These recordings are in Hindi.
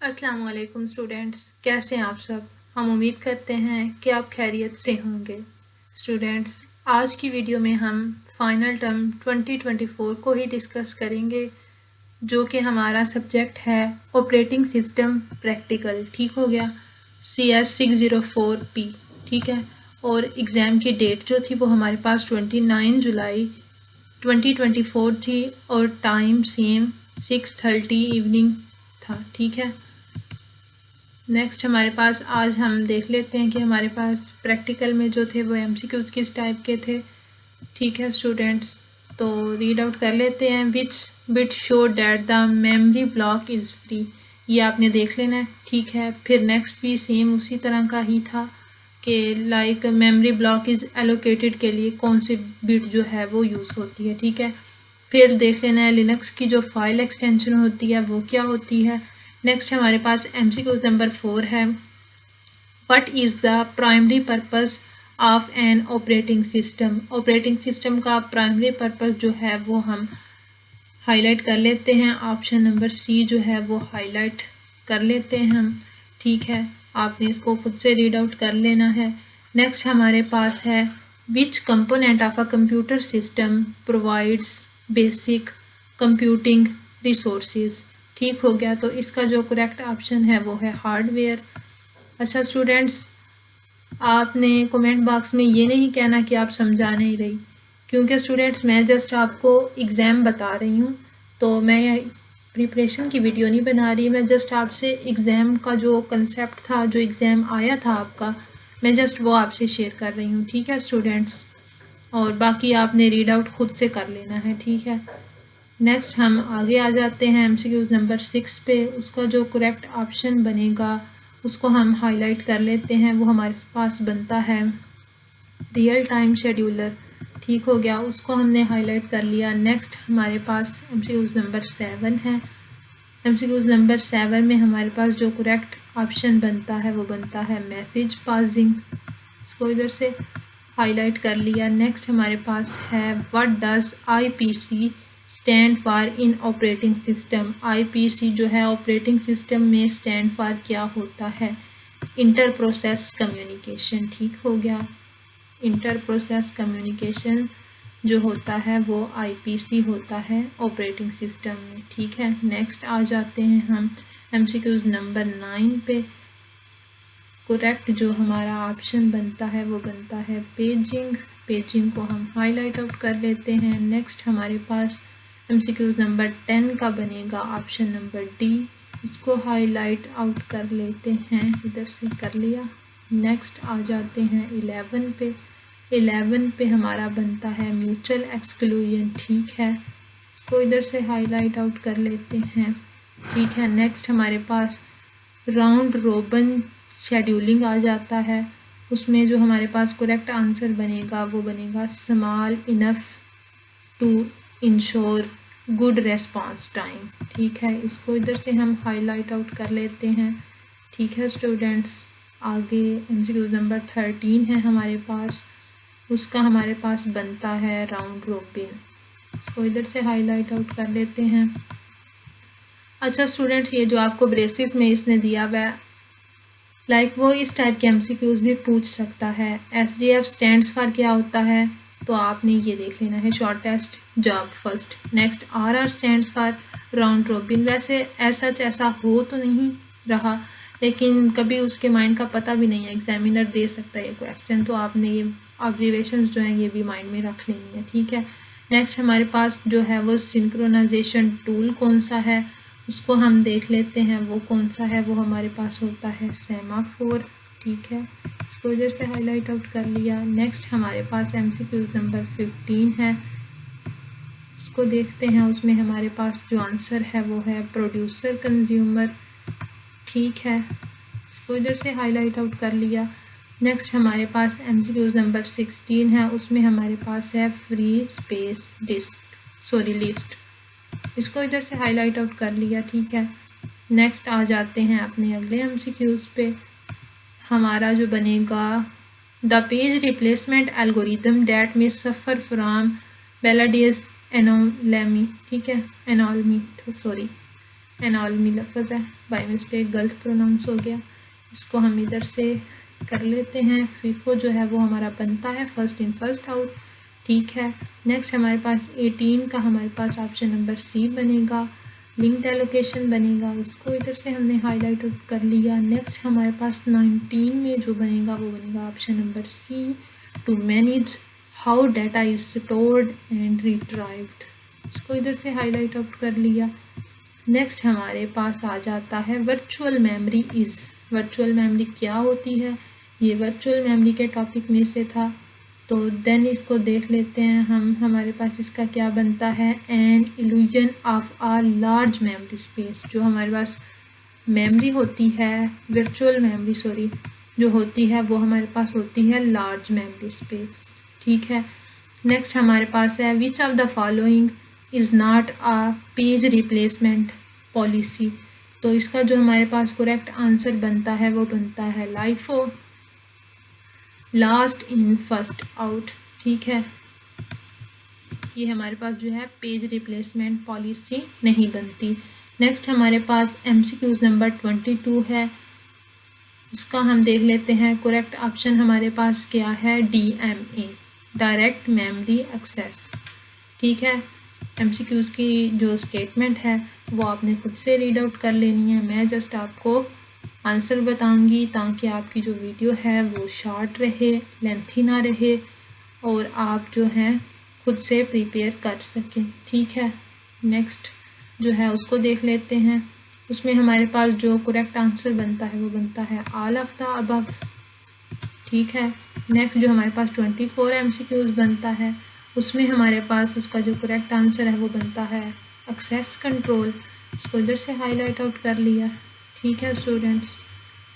अस्सलाम वालेकुम स्टूडेंट्स, कैसे हैं आप सब। हम उम्मीद करते हैं कि आप खैरियत से होंगे। स्टूडेंट्स, आज की वीडियो में हम फाइनल टर्म 2024 को ही डिस्कस करेंगे, जो कि हमारा सब्जेक्ट है ऑपरेटिंग सिस्टम प्रैक्टिकल। ठीक हो गया, CS 604P। ठीक है, और एग्ज़ाम की डेट जो थी वो हमारे पास 29 जुलाई 2024 थी और टाइम सेम 6:30 इवनिंग था। ठीक है, नेक्स्ट हमारे पास आज हम देख लेते हैं कि हमारे पास प्रैक्टिकल में जो थे वो MCQs किस टाइप के थे। ठीक है स्टूडेंट्स, तो रीड आउट कर लेते हैं। Which bit show that the memory block is free, ये आपने देख लेना है। ठीक है, फिर नेक्स्ट भी सेम उसी तरह का ही था कि like memory block is allocated के लिए कौन सी बिट जो है वो यूज़ होती है। ठीक है, फिर देख लेना है लिनक्स की जो फाइल एक्सटेंशन होती है वो क्या होती है। नेक्स्ट हमारे पास MCQs नंबर 4 है। What is the primary purpose of an operating system. Operating system का प्राइमरी पर्पस जो है वो हम हाईलाइट कर लेते हैं। ऑप्शन नंबर C जो है वो हाईलाइट कर लेते हैं हम। ठीक है, आपने इसको खुद से रीड आउट कर लेना है। नेक्स्ट हमारे पास है विच component of a computer system provides basic computing resources. ठीक हो गया, तो इसका जो करेक्ट ऑप्शन है वो है हार्डवेयर। अच्छा स्टूडेंट्स, आपने कमेंट बॉक्स में ये नहीं कहना कि आप समझा नहीं रही, क्योंकि स्टूडेंट्स मैं जस्ट आपको एग्ज़ाम बता रही हूँ, तो मैं प्रिपरेशन की वीडियो नहीं बना रही। मैं जस्ट आपसे एग्ज़ाम का जो कंसेप्ट था, जो एग्ज़ाम आया था आपका, मैं जस्ट वो आपसे शेयर कर रही हूँ। ठीक है स्टूडेंट्स, और बाकी आपने रीड आउट खुद से कर लेना है। ठीक है, नेक्स्ट हम आगे आ जाते हैं MCQs नंबर 6 पे। उसका जो करेक्ट ऑप्शन बनेगा उसको हम हाईलाइट कर लेते हैं। वो हमारे पास बनता है रियल टाइम शेड्यूलर। ठीक हो गया, उसको हमने हाईलाइट कर लिया। नेक्स्ट हमारे पास MCQs नंबर 7 है। MCQs नंबर 7 में हमारे पास जो करेक्ट ऑप्शन बनता है वो बनता है मैसेज पासिंग। इसको इधर से हाईलाइट कर लिया। नेक्स्ट हमारे पास है what does IPC stand for in operating system. IPC जो है ऑपरेटिंग सिस्टम में स्टैंड फॉर क्या होता है, इंटर प्रोसेस कम्युनिकेशन। ठीक हो गया, इंटर प्रोसेस कम्युनिकेशन जो होता है वो IPC होता है ऑपरेटिंग सिस्टम में। ठीक है, नेक्स्ट आ जाते हैं हम MCQs नंबर 9 पे। करेक्ट जो हमारा ऑप्शन बनता है वो बनता है पेजिंग। पेजिंग को हम हाईलाइट आउट कर लेते हैं। नेक्स्ट हमारे पास MCQs नंबर 10 का बनेगा ऑप्शन नंबर D। इसको हाईलाइट आउट कर लेते हैं, इधर से कर लिया। नेक्स्ट आ जाते हैं 11 पे। 11 पे हमारा बनता है म्यूचुअल एक्सक्लूजन। ठीक है, इसको इधर से हाईलाइट आउट कर लेते हैं। ठीक है, नेक्स्ट हमारे पास राउंड रोबन शेड्यूलिंग आ जाता है। उसमें जो हमारे पास करेक्ट आंसर बनेगा वो बनेगा small enough to ensure good response time. ठीक है, इसको इधर से हम हाईलाइट आउट कर लेते हैं। ठीक है स्टूडेंट्स, आगे MCQ नंबर 13 है हमारे पास। उसका हमारे पास बनता है राउंड रोबिन। इसको इधर से हाईलाइट आउट कर लेते हैं। अच्छा स्टूडेंट्स, ये जो आपको ब्रेसिस में इसने दिया हुआ है, लाइक वो इस टाइप के MCQs भी पूछ सकता है। SJF स्टैंड्स फॉर क्या होता है, तो आपने ये देख लेना है, shortest job first. Next RR stands for round robin. वैसे ऐसा हो तो नहीं रहा, लेकिन कभी उसके माइंड का पता भी नहीं है, एग्जामिनर दे सकता है ये क्वेश्चन, तो आपने ये ऑब्जर्वेशंस जो हैं ये भी माइंड में रख लेनी है। ठीक है, नेक्स्ट हमारे पास जो है वो सिंक्रोनाइजेशन टूल कौन सा है, उसको हम देख लेते हैं। वो कौन सा है, वो हमारे पास होता है सेमाफोर। ठीक है, इसको इधर से हाईलाइट आउट कर लिया। नेक्स्ट हमारे पास MCQs नंबर 15 है। उसको देखते हैं, उसमें हमारे पास जो आंसर है वो है प्रोड्यूसर कंज्यूमर। ठीक है, इसको इधर से हाईलाइट आउट कर लिया। नेक्स्ट हमारे पास MCQs नंबर 16 है। उसमें हमारे पास है फ्री स्पेस लिस्ट। इसको इधर से हाईलाइट आउट कर लिया। ठीक है, नेक्स्ट आ जाते हैं अपने अगले MCQs पे। हमारा जो बनेगा the page replacement algorithm that में सफ़र फ्राम बेलाडियस एनोलेमी। ठीक है, एनोलमी सॉरी। एनालमी लफ्ज़ है, बाय मिस्टेक गलत प्रोनाउंस हो गया, इसको हम इधर से कर लेते हैं। फीफो जो है वो हमारा बनता है फर्स्ट इन फर्स्ट आउट, ठीक है। नेक्स्ट हमारे पास 18 का हमारे पास ऑप्शन नंबर सी बनेगा, लिंक्ड एलोकेशन बनेगा, उसको इधर से हमने हाईलाइट कर लिया। नेक्स्ट हमारे पास 19 में जो बनेगा वो बनेगा option number C, to manage how data is stored and retrieved, इसको इधर से हाईलाइट आउट कर लिया। नेक्स्ट हमारे पास आ जाता है virtual memory is, virtual memory क्या होती है, ये वर्चुअल मेमोरी के टॉपिक में से था, तो देन इसको देख लेते हैं हम। हमारे पास इसका क्या बनता है, an illusion of a large memory space, जो हमारे पास मेमोरी होती है, वर्चुअल मेमोरी सॉरी जो होती है वो हमारे पास होती है लार्ज मेमोरी स्पेस, ठीक है। नेक्स्ट हमारे पास है which of the following is not a page replacement policy, तो इसका जो हमारे पास करेक्ट आंसर बनता है वो बनता है LIFO, last in first out, ठीक है। ये हमारे पास जो है पेज रिप्लेसमेंट पॉलिसी नहीं बनती। नेक्स्ट हमारे पास एमसीक्यूज नंबर 22 है, उसका हम देख लेते हैं। करेक्ट ऑप्शन हमारे पास क्या है, DMA, डायरेक्ट मेमोरी एक्सेस, ठीक है। एमसीक्यूज की जो स्टेटमेंट है वो आपने खुद से रीड आउट कर लेनी है, मैं जस्ट आपको आंसर बताऊंगी ताकि आपकी जो वीडियो है वो शॉर्ट रहे, लेंथी ना रहे, और आप जो है खुद से प्रिपेयर कर सकें, ठीक है। नेक्स्ट जो है उसको देख लेते हैं, उसमें हमारे पास जो करेक्ट आंसर बनता है वो बनता है ऑल ऑफ द अबव, ठीक है। नेक्स्ट जो हमारे पास 24 एमसीक्यूज बनता है, उसमें हमारे पास उसका जो करेक्ट आंसर है वो बनता है एक्सेस कंट्रोल, इसको इधर से हाईलाइट आउट कर लिया, ठीक है स्टूडेंट्स।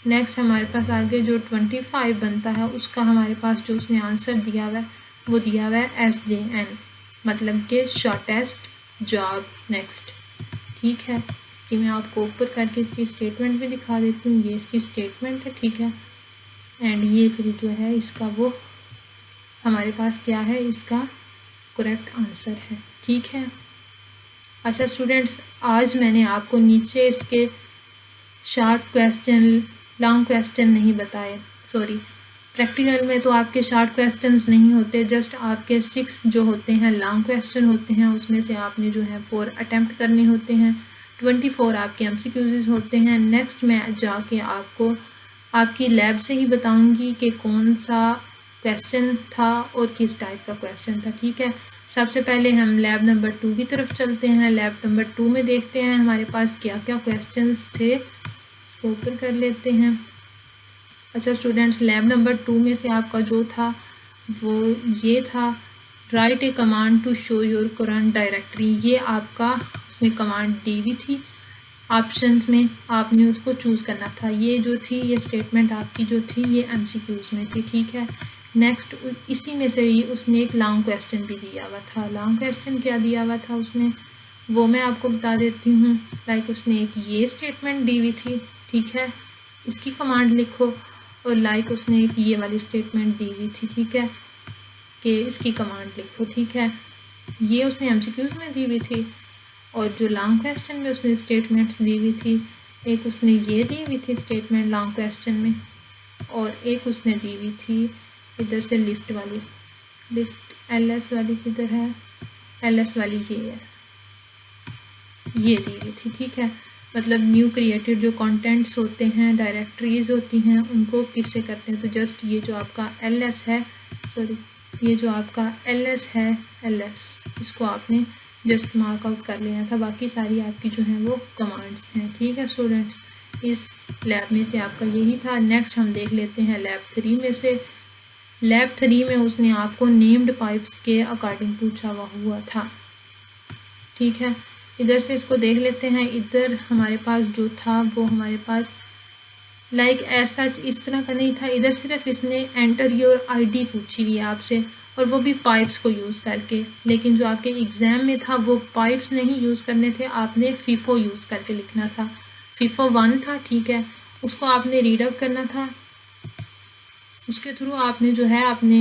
नेक्स्ट हमारे पास आगे जो 25 बनता है, उसका हमारे पास जो उसने आंसर दिया हुआ है वो दिया हुआ है SJN, मतलब कि शॉर्टेस्ट जॉब नेक्स्ट, ठीक है। कि मैं आपको ऊपर करके इसकी स्टेटमेंट भी दिखा देती हूँ, ये इसकी स्टेटमेंट है, ठीक है। एंड ये फिर जो है इसका वो हमारे पास क्या है, इसका करेक्ट आंसर है, ठीक है। अच्छा स्टूडेंट्स, आज मैंने आपको नीचे इसके शॉर्ट क्वेश्चन, लॉन्ग क्वेश्चन नहीं बताए, सॉरी। प्रैक्टिकल में तो आपके शॉर्ट क्वेश्चंस नहीं होते, जस्ट आपके 6 जो होते हैं लॉन्ग क्वेश्चन होते हैं, उसमें से आपने जो है 4 अटैम्प्ट करने होते हैं, 24 आपके एमसीक्यूज होते हैं। नेक्स्ट मैं जाके आपको आपकी लैब से ही बताऊंगी कि कौन सा क्वेश्चन था और किस टाइप का क्वेश्चन था, ठीक है। सबसे पहले हम लैब नंबर 2 की तरफ चलते हैं। लैब नंबर 2 में देखते हैं हमारे पास क्या क्या क्वेश्चंस थे, इसको ऊपर कर लेते हैं। अच्छा स्टूडेंट्स, लैब नंबर 2 में से आपका जो था वो ये था, write a command to show your current directory, ये आपका उसमें कमांड दी हुई थी, ऑप्शंस में आपने उसको चूज़ करना था। ये जो थी, ये स्टेटमेंट आपकी जो थी ये एमसीक्यूज में थी, ठीक है। नेक्स्ट इसी में से ही उसने एक लॉन्ग क्वेश्चन भी दिया हुआ था। लॉन्ग क्वेश्चन क्या दिया हुआ था उसने, वो मैं आपको बता देती हूँ। लाइक उसने एक ये स्टेटमेंट दी हुई थी, ठीक है, इसकी कमांड लिखो, और लाइक उसने एक ये वाली स्टेटमेंट दी हुई थी, ठीक है, कि इसकी कमांड लिखो, ठीक है। ये उसने एमसीक्यूज में दी हुई थी, और जो लॉन्ग क्वेश्चन में उसने स्टेटमेंट्स दी हुई थी, एक उसने ये दी हुई थी स्टेटमेंट लॉन्ग क्वेश्चन में, और एक उसने दी हुई थी इधर से लिस्ट वाली, लिस्ट LS वाली किधर है, LS वाली ये है, ये दी हुई थी, ठीक है। मतलब न्यू क्रिएटेड जो कंटेंट्स होते हैं, डायरेक्टरीज होती हैं, उनको किससे करते हैं, तो जस्ट ये जो आपका LS है, सॉरी ये जो आपका LS है, LS, इसको आपने जस्ट मार्क आउट कर लेना था, बाकी सारी आपकी जो है वो कमांड्स हैं, ठीक है स्टूडेंट्स। इस लैब में से आपका यही था। नेक्स्ट हम देख लेते हैं लैब 3 में से। लैब 3 में उसने आपको नेम्ड पाइप्स के अकॉर्डिंग पूछा हुआ था, ठीक है। इधर से इसको देख लेते हैं। इधर हमारे पास जो था वो हमारे पास लाइक ऐसा इस तरह का नहीं था, इधर सिर्फ इसने एंटर योर ID पूछी हुई है आपसे, और वो भी पाइप्स को यूज़ करके। लेकिन जो आपके एग्ज़ाम में था वो पाइप्स नहीं यूज़ करने थे, आपने FIFO यूज़ करके लिखना था। FIFO 1 था, ठीक है, उसको आपने रीड आउट करना था, उसके थ्रू आपने जो है अपने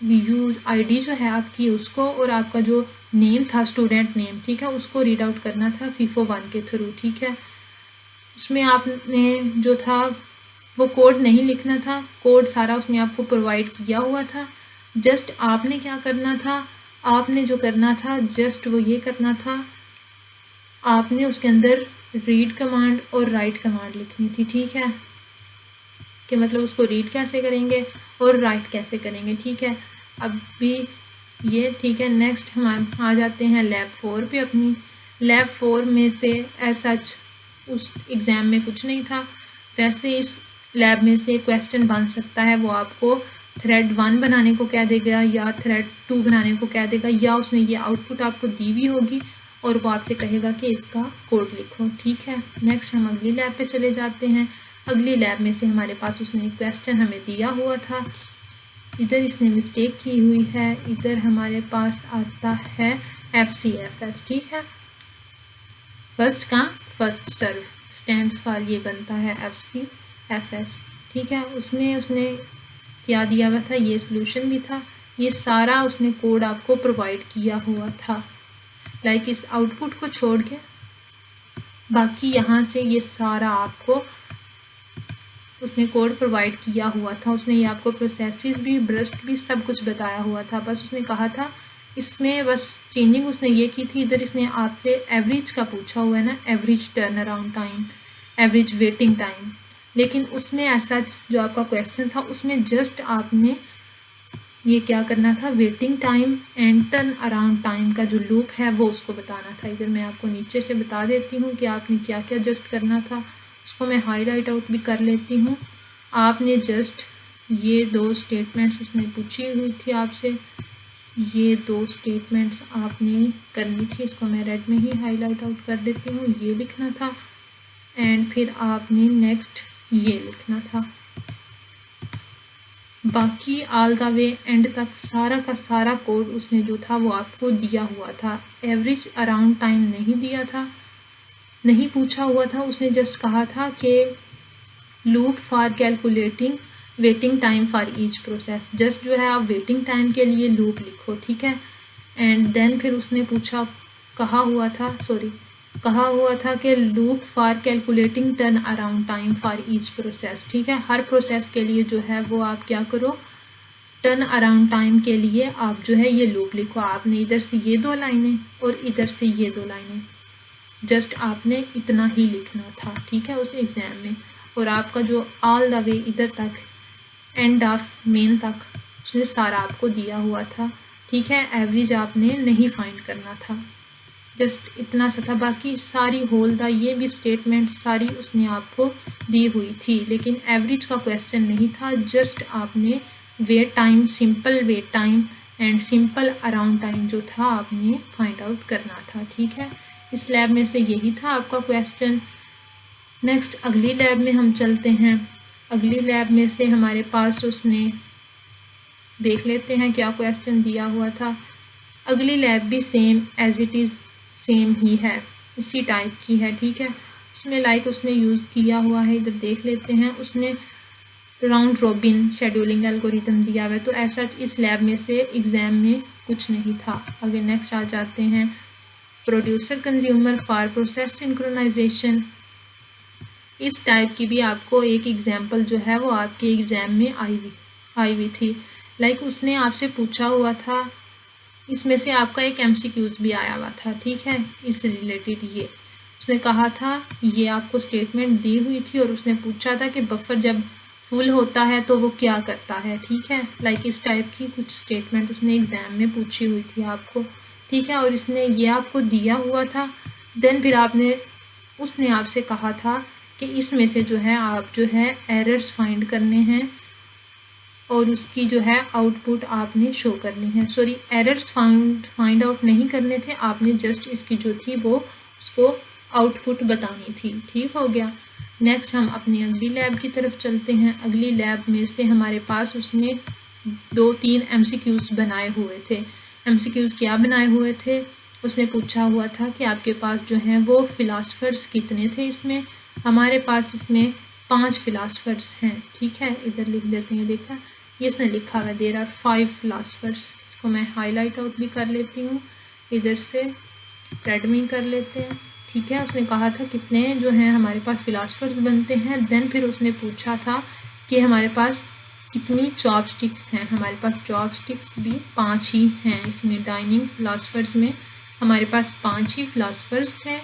आईडी जो है आपकी उसको और आपका जो नेम था स्टूडेंट नेम, ठीक है, उसको रीड आउट करना था FIFO 1 के थ्रू, ठीक है। उसमें आपने जो था वो कोड नहीं लिखना था, कोड सारा उसने आपको प्रोवाइड किया हुआ था। जस्ट आपने क्या करना था, आपने जो करना था जस्ट वो ये करना था, आपने उसके अंदर रीड कमांड और राइट कमांड लिखनी थी, ठीक है, कि मतलब उसको रीड कैसे करेंगे और राइट कैसे करेंगे, ठीक है। अभी ये ठीक है। नेक्स्ट हम आ जाते हैं लैब 4 पे अपनी। लैब 4 में से एज सच उस एग्ज़ाम में कुछ नहीं था, वैसे इस लैब में से क्वेश्चन बन सकता है। वो आपको थ्रेड 1 बनाने को कह देगा या थ्रेड 2 बनाने को कह देगा, या उसमें ये आउटपुट आपको दी हुई होगी और वो आपसे कहेगा कि इसका कोड लिखो, ठीक है। नेक्स्ट हम अगली लैब पे चले जाते हैं। अगली लैब में से हमारे पास उसने क्वेश्चन हमें दिया हुआ था, इधर इसने मिस्टेक की हुई है, इधर हमारे पास आता है FCFS, ठीक है, फर्स्ट का फर्स्ट सर्व स्टैंड्स फॉर, ये बनता है FCFS, ठीक है। उसमें उसने क्या दिया हुआ था, ये सॉल्यूशन भी था, ये सारा उसने कोड आपको प्रोवाइड किया हुआ था। लाइक इस आउटपुट को छोड़ के बाकी यहाँ से ये सारा आपको उसने कोड प्रोवाइड किया हुआ था। उसने ये आपको प्रोसेसेस भी, ब्रस्ट भी, सब कुछ बताया हुआ था। बस उसने कहा था इसमें बस चेंजिंग उसने ये की थी, इधर इसने आपसे एवरेज का पूछा हुआ है ना, average turn around time, average waiting time, लेकिन उसमें ऐसा जो आपका क्वेश्चन था उसमें जस्ट आपने ये क्या करना था, waiting time and turn around time का जो लूप है वो उसको बताना था। इधर मैं आपको नीचे से बता देती हूँ कि आपने क्या क्या जस्ट करना था, उसको मैं हाईलाइट आउट भी कर लेती हूँ। आपने जस्ट ये 2 स्टेटमेंट्स उसने पूछी हुई थी आपसे, ये 2 स्टेटमेंट्स आपने करनी थी, इसको मैं रेड में ही हाईलाइट आउट कर देती हूँ, ये लिखना था एंड फिर आपने नेक्स्ट ये लिखना था। बाकी ऑल द वे एंड तक सारा का सारा कोड उसने जो था वो आपको दिया हुआ था। एवरेज अराउंड टाइम नहीं दिया था, नहीं पूछा हुआ था, उसने जस्ट कहा था कि loop for calculating waiting time for each process, just जो है आप वेटिंग टाइम के लिए लूप लिखो, ठीक है। एंड देन फिर उसने कहा हुआ था कि loop for calculating turn around time for each process, ठीक है। हर प्रोसेस के लिए जो है वो आप क्या करो, टर्न अराउंड टाइम के लिए आप जो है ये लूप लिखो। आपने इधर से ये 2 लाइनें और इधर से ये 2 लाइनें, जस्ट आपने इतना ही लिखना था, ठीक है, उस एग्ज़ाम में। और आपका जो ऑल द वे इधर तक एंड ऑफ मेन तक उसने सारा आपको दिया हुआ था, ठीक है। एवरेज आपने नहीं फाइंड करना था, जस्ट इतना सा था। बाकी सारी होल द ये भी स्टेटमेंट सारी उसने आपको दी हुई थी, लेकिन एवरेज का क्वेश्चन नहीं था। जस्ट आपने wait time, simple wait time and simple around time जो था आपने फाइंड आउट करना था, ठीक है। इस लैब में से यही था आपका क्वेश्चन। नेक्स्ट अगली लैब में हम चलते हैं। अगली लैब में से हमारे पास उसने देख लेते हैं क्या क्वेश्चन दिया हुआ था। अगली लैब भी same as it is same ही है, इसी टाइप की है, ठीक है। उसमें लाइक उसने यूज़ किया हुआ है, इधर देख लेते हैं, उसने राउंड रॉबिन शेड्यूलिंग एल्गोरिथम दिया हुआ है। तो ऐसा इस लैब में से एग्ज़ाम में कुछ नहीं था। आगे नेक्स्ट आ जाते हैं producer consumer for process synchronization. इस टाइप की भी आपको एक एग्जाम्पल जो है वो आपके एग्ज़ाम में आई हुई थी। लाइक उसने आपसे पूछा हुआ था, इसमें से आपका एक MCQs भी आया हुआ था, ठीक है, इससे रिलेटेड। ये उसने कहा था, ये आपको स्टेटमेंट दी हुई थी और उसने पूछा था कि बफर जब फुल होता है तो वो क्या करता है, ठीक है। लाइक इस टाइप की कुछ स्टेटमेंट उसने एग्ज़ाम में पूछी हुई थी आपको, ठीक है, और इसने ये आपको दिया हुआ था। देन फिर उसने आपसे कहा था कि इसमें से जो है आप जो है एरर्स फाइंड करने हैं और उसकी जो है आउटपुट आपने शो करनी है। सॉरी, एरर्स फाइंड आउट नहीं करने थे, आपने जस्ट इसकी जो थी वो उसको आउटपुट बतानी थी, ठीक हो गया। नेक्स्ट हम अपनी अगली लैब की तरफ चलते हैं। अगली लैब में से हमारे पास उसने 2-3 MCQs बनाए हुए थे। MCQs क्या बनाए हुए थे, उसने पूछा हुआ था कि आपके पास जो हैं वो फिलासफर्स कितने थे। इसमें हमारे पास इसमें 5 फिलासफर्स हैं, ठीक है, इधर लिख देते हैं, देखा ये इसने लिखा है देयर आर 5 फिलासफर्स। इसको मैं हाईलाइट आउट भी कर लेती हूँ, इधर से रेड में कर लेते हैं, ठीक है। उसने कहा था कितने जो हैं हमारे पास फिलासफर्स बनते हैं। देन फिर उसने पूछा था कि हमारे पास कितनी चॉपस्टिक्स हैं। हमारे पास चॉपस्टिक्स भी 5 ही हैं। इसमें डाइनिंग फिलासफर्स में हमारे पास 5 ही फिलासफर्स थे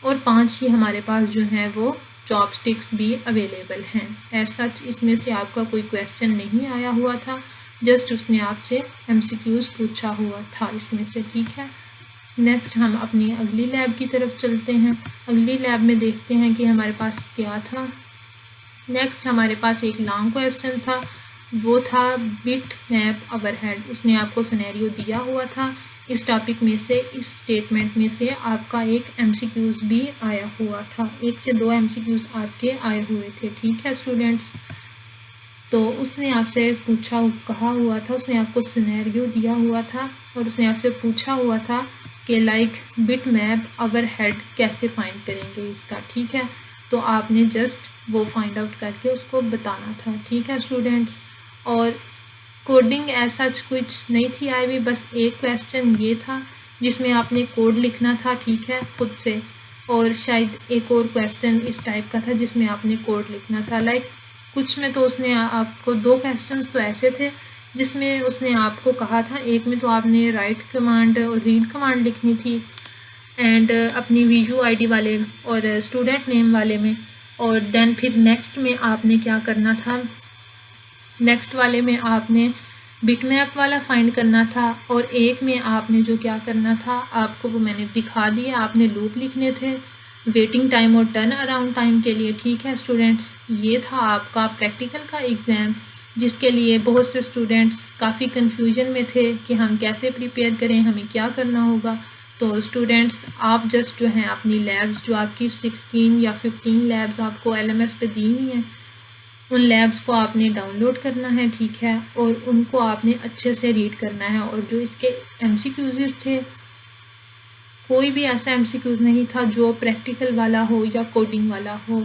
और 5 ही हमारे पास जो हैं वो चॉपस्टिक्स भी अवेलेबल हैं। एज सच इसमें से आपका कोई क्वेश्चन नहीं आया हुआ था, जस्ट उसने आपसे MCQs पूछा हुआ था इसमें से, ठीक है। नेक्स्ट हम अपनी अगली लैब की तरफ चलते हैं। अगली लैब में देखते हैं कि हमारे पास क्या था। नेक्स्ट हमारे पास एक लॉन्ग क्वेश्चन था, वो था बिट मैप ओवरहेड। उसने आपको सिनेरियो दिया हुआ था। इस टॉपिक में से, इस स्टेटमेंट में से आपका एक MCQs भी आया हुआ था। 1 से 2 MCQs आपके आए हुए थे, ठीक है स्टूडेंट्स। तो उसने आपसे कहा हुआ था, उसने आपको सिनेरियो दिया हुआ था और उसने आपसे पूछा हुआ था कि लाइक बिट मैप ओवरहेड कैसे फाइंड करेंगे इसका, ठीक है। तो आपने जस्ट वो फाइंड आउट करके उसको बताना था, ठीक है स्टूडेंट्स। और कोडिंग ऐसा कुछ नहीं थी आई हुई, बस एक क्वेश्चन ये था जिसमें आपने कोड लिखना था, ठीक है, खुद से। और शायद एक और क्वेश्चन इस टाइप का था जिसमें आपने कोड लिखना था। लाइक कुछ में तो उसने आपको 2 क्वेश्चंस तो ऐसे थे जिसमें उसने आपको कहा था, एक में तो आपने राइट कमांड और रीड कमांड लिखनी थी एंड अपनी वीजू ID वाले और स्टूडेंट नेम वाले में। और देन फिर नेक्स्ट में आपने क्या करना था, नेक्स्ट वाले में आपने बिटमैप वाला फाइंड करना था और एक में आपने जो क्या करना था, आपको वो मैंने दिखा दिया, आपने लूप लिखने थे वेटिंग टाइम और टर्न अराउंड टाइम के लिए, ठीक है स्टूडेंट्स। ये था आपका प्रैक्टिकल का एग्ज़ाम, जिसके लिए बहुत से स्टूडेंट्स काफ़ी कन्फ्यूजन में थे कि हम कैसे प्रिपेयर करें, हमें क्या करना होगा। तो स्टूडेंट्स आप जस्ट जो हैं अपनी लैब्स, जो आपकी 16 या 15 लैब्स आपको LMS पे दी हुई हैं, उन लैब्स को आपने डाउनलोड करना है, ठीक है, और उनको आपने अच्छे से रीड करना है। और जो इसके MCQs थे, कोई भी ऐसा MCQs नहीं था जो प्रैक्टिकल वाला हो या कोडिंग वाला हो।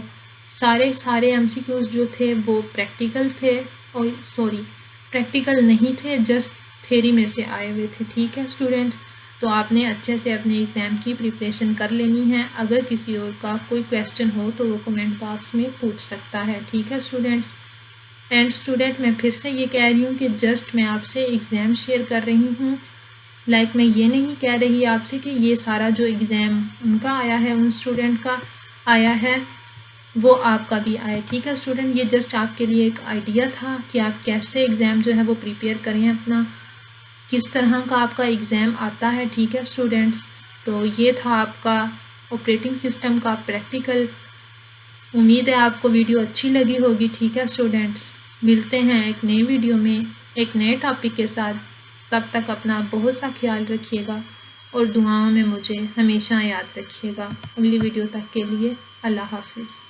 सारे MCQs जो थे वो प्रैक्टिकल थे, और प्रैक्टिकल नहीं थे, जस्ट थ्योरी में से आए हुए थे, ठीक है स्टूडेंट्स। तो आपने अच्छे से अपने एग्ज़ाम की प्रिपरेशन कर लेनी है। अगर किसी और का कोई क्वेश्चन हो तो वो कमेंट बॉक्स में पूछ सकता है, ठीक है स्टूडेंट्स। एंड स्टूडेंट मैं फिर से ये कह रही हूँ कि जस्ट मैं आपसे एग्ज़ाम शेयर कर रही हूँ। लाइक मैं ये नहीं कह रही आपसे कि ये सारा जो एग्ज़ाम उनका आया है, उन स्टूडेंट का आया है, वो आपका भी आए, ठीक है स्टूडेंट। ये जस्ट आपके लिए एक आइडिया था कि आप कैसे एग्ज़ाम जो है वो प्रिपेयर करें अपना, किस तरह का आपका एग्ज़ाम आता है, ठीक है स्टूडेंट्स। तो ये था आपका ऑपरेटिंग सिस्टम का प्रैक्टिकल। उम्मीद है आपको वीडियो अच्छी लगी होगी, ठीक है स्टूडेंट्स। मिलते हैं एक नई वीडियो में एक नए टॉपिक के साथ। तब तक अपना बहुत सा ख्याल रखिएगा और दुआओं में मुझे हमेशा याद रखिएगा। अगली वीडियो तक के लिए अल्लाह हाफिज़।